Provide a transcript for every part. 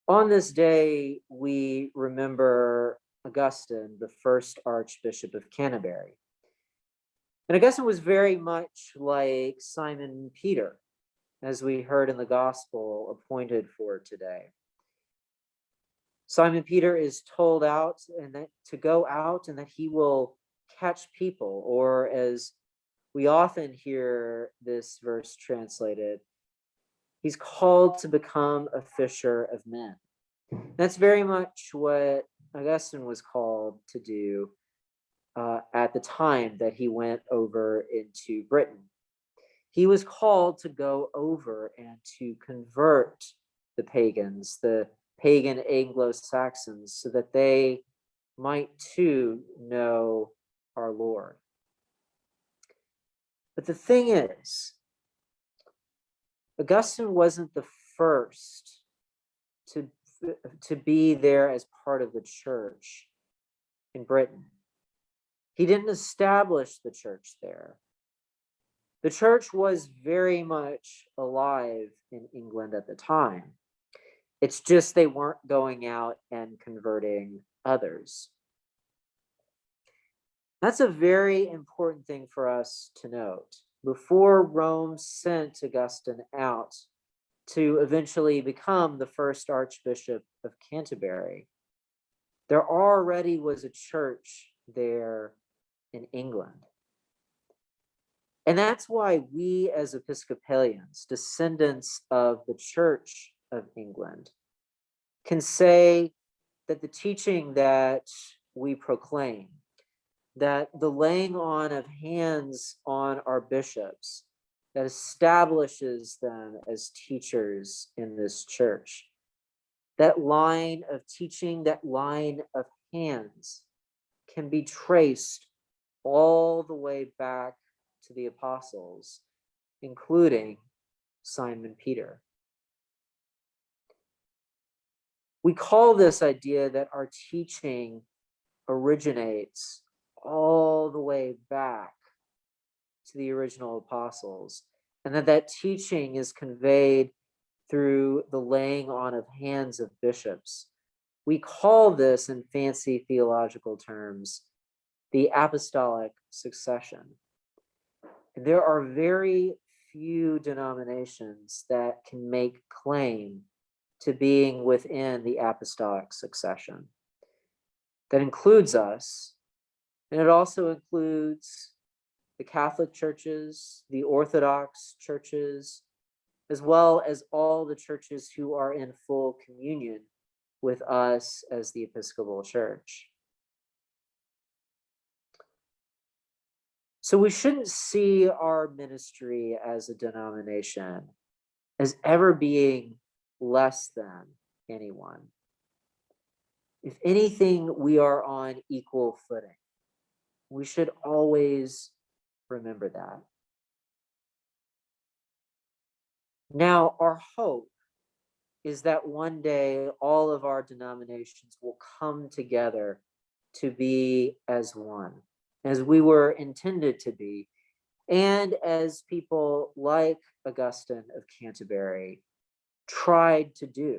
On this day, we remember Augustine, the first Archbishop of Canterbury. And Augustine was very much like Simon Peter, as we heard in the gospel appointed for today. Simon Peter is told out and that to go out and that he will catch people, or as we often hear this verse translated, he's called to become a fisher of men. That's very much what Augustine was called to do at the time that he went over into Britain. He was called to go over and to convert the pagans, the pagan Anglo-Saxons, so that they might too know our Lord. But the thing is, Augustine wasn't the first to be there as part of the church in Britain. He didn't establish the church there. The church was very much alive in England at the time. It's just they weren't going out and converting others. That's a very important thing for us to note. Before Rome sent Augustine out to eventually become the first Archbishop of Canterbury, there already was a church there in England. And that's why we as Episcopalians, descendants of the Church of England, can say that the teaching that we proclaim, that the laying on of hands on our bishops, that establishes them as teachers in this church, that line of teaching, that line of hands can be traced all the way back to the apostles, including Simon Peter. We call this idea that our teaching originates all the way back to the original apostles, and that teaching is conveyed through the laying on of hands of bishops. We call this, in fancy theological terms, the apostolic succession. And there are very few denominations that can make claim to being within the apostolic succession. That includes us, and it also includes the Catholic churches, the Orthodox churches, as well as all the churches who are in full communion with us as the Episcopal Church. So we shouldn't see our ministry as a denomination as ever being less than anyone. If anything, we are on equal footing. We should always remember that. Now, our hope is that one day all of our denominations will come together to be as one, as we were intended to be, and as people like Augustine of Canterbury tried to do.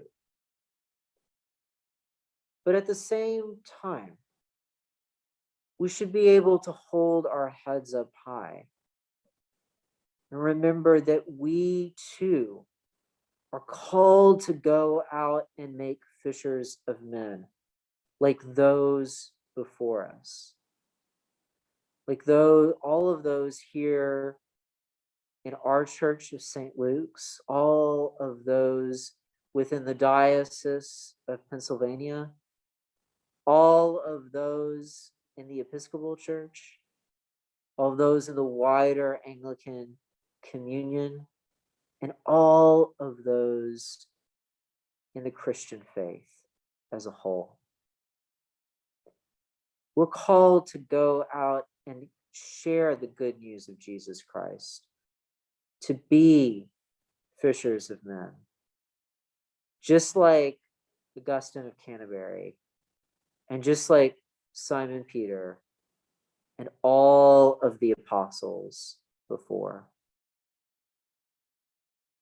But at the same time, we should be able to hold our heads up high and remember that we too are called to go out and make fishers of men, like those before us. Like all of those here in our Church of St. Luke's, all of those within the Diocese of Pennsylvania, all of those in the Episcopal Church, all of those in the wider Anglican communion, and all of those in the Christian faith as a whole. We're called to go out and share the good news of Jesus Christ, to be fishers of men, just like Augustine of Canterbury, and just like Simon Peter, and all of the apostles before.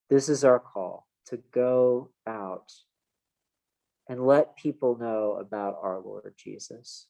This is our call, to go out and let people know about our Lord Jesus.